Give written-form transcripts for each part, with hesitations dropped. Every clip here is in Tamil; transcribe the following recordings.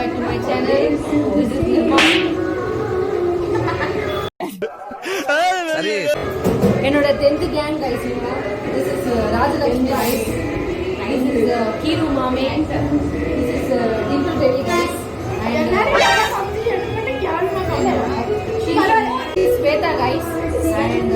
back to my channel. This is Nirma. என்னோட 10th gang guys. This is Rajalakshmi guys. This is Kiru Mame. This is Dimple Baby guys. And she is Sweta guys. And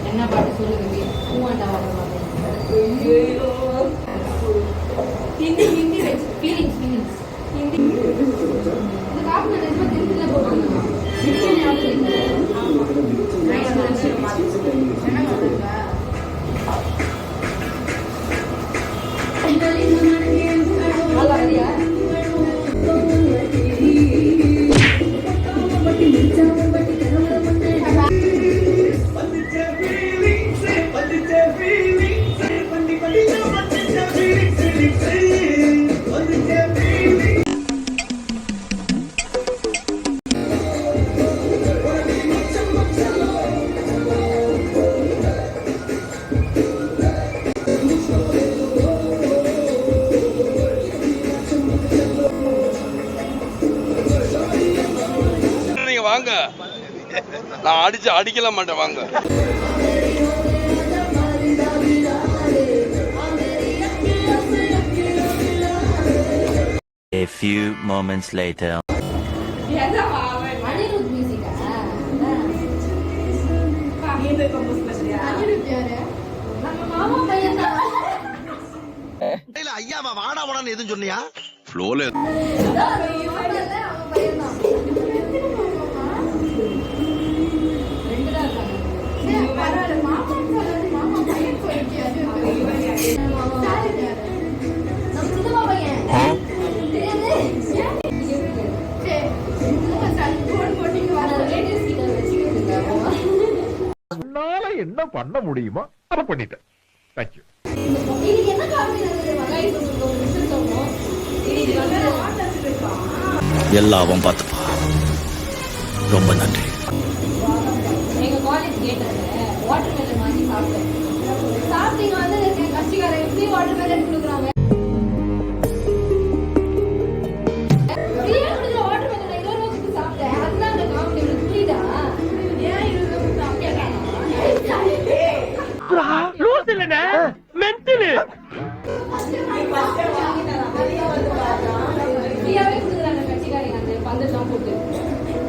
என்ன பாட்டு சொல்லுங்க ஹிந்தி ஹிந்தி ஃபீலிங்ஸ் ஃபீலிங்ஸ் ஹிந்தி இந்த காப்பு நான் ரொம்ப திருப்பில போட்டுருந்தேன் வாங்க, நான் அடிக்கல மாட்டேன் வாங்க. A few moments later. ஐயா வாடா வாடான்னு எதுவும் சொன்னியா? ஃப்ளோல என்ன பண்ண முடியுமோ அதை பண்ணிட்டேன். தேங்க்யூ. எல்லாவும் பார்த்துப்பா. ரொம்ப நன்றி. எங்க காலேஜ் கேட்டாங்க வாட்டர் மெலன் வாங்கி சாப்பிட்டேன். சாப்பிட்டீங்க வந்து கட்சிக்காரங்க எப்படி வாட்டர் மெலன் கொடுக்குறாங்க? வாட்டர் மெலன் 20 ரூபாய்க்கு சாப்பிட்டேன். அதுதான் அந்த காமெடி. உங்களுக்கு புரியுதா? ஏன் 20 ரூபாய்க்கு சாப்பிட்டேன்? லூஸ் இல்லனே மென்டல். ஃப்ரீயாவே கொடுக்குறாங்க கட்சிக்காரங்க அந்த பந்தெல்லாம் போட்டு.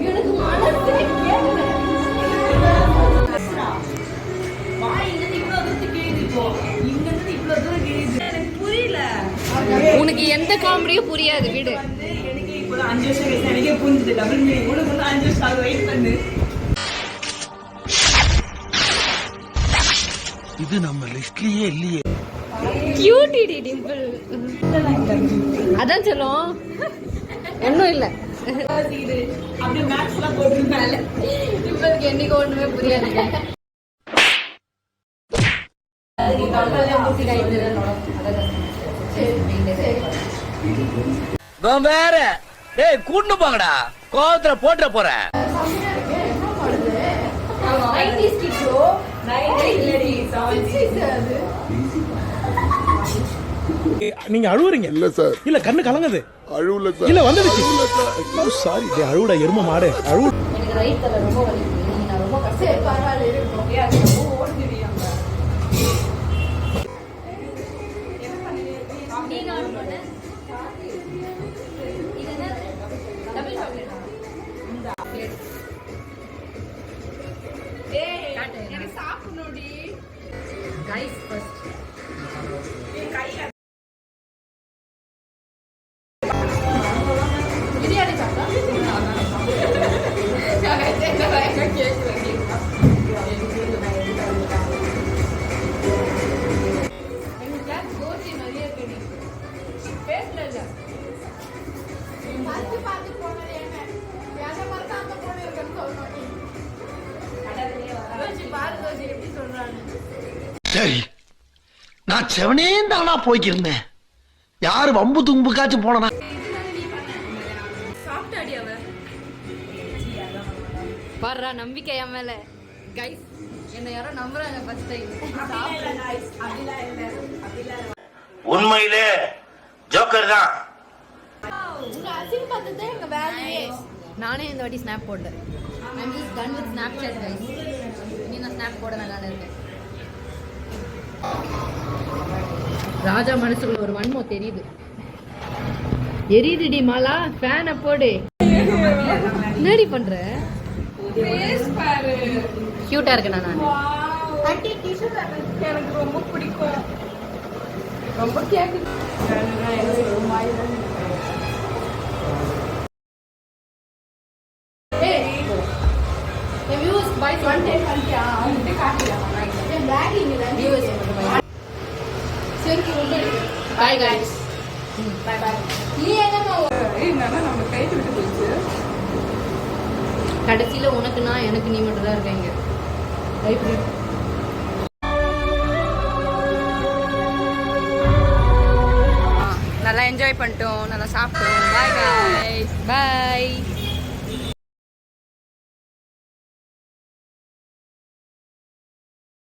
எனக்கு மனசே கேட்கல. உனக்கு எந்த காமெடியும் புரியாது விடு. இது நம்ம லிஸ்ட்லயே இல்லையே. கியூட்டி டிம்பிள் அதான் சொல்லும். ஒன்னும் இல்ல அப்படி மேக்ஸ்லாம் போட்டுருந்தால டிம்பிளுக்கு என்னைக்கு ஒண்ணுமே புரியாதுங்க. வேற டேய் கூட்டு போங்கடா, கோவத்துல போட்டுற போறேன். நீங்க அழுவுறீங்க? இல்ல சார். இல்ல கண்ணு கலங்குது. அழுவல சார். இல்ல வந்துடுச்சு. சாரி டே அழுவுடா எரும மாடு அழு. எனக்கு ரைட் தல ரொம்ப வலிக்குது. நான் ரொம்ப கஷ்டப்பட்டால இருக்கோம். அது ரொம்ப ஓடுதுறியாங்க. என்ன பண்ணீங்க? நீங்க ஆர்டர் பண்ண இது என்ன டபுள் சாக்லேட் இந்த பிளேட். ஏய் எனக்கு சாப்பிடணும்டி. Rice first. என் கையில பிரியாணி சாப்பிட்டா சரி நான் செவனே தானா போய்க்கிருந்தேன். யாரு வம்பு தும்புக்காச்சும் போனா பாருடா நம்பிக்கை என் மேல கைஸ் என்ன யாரோ நம்புறாங்க ஃபர்ஸ்ட் டைம் உண்மையிலே ஜோக்கர் தான். நானே இந்த வாட்டி ஸ்னாப் போட்டேன் I'm just done with Snapchat guys இனி நான் ஸ்னாப் போட வேணாம்னு இருக்கேன் ராஜா மனசுக்குள்ள ஒரு வன்மம் தெரியுது எரியுதுடி மாலா ஃபேனை போடு என்னடி பண்ற கியூட்டா இருக்கேனா நான் எனக்கு ரொம்ப பிடிக்கும். ரொம்ப கேக்கு. Bye guys. Bye bye. நம்ம கை விட்டு போச்சு. கடைசியில உனக்கு நான் எனக்கு நீ மட்டும் தான் இருக்கீங்க. நல்லா என்ஜாய் பண்ணிட்டோம், நல்லா சாப்பிட்டோம். Bye guys. Bye.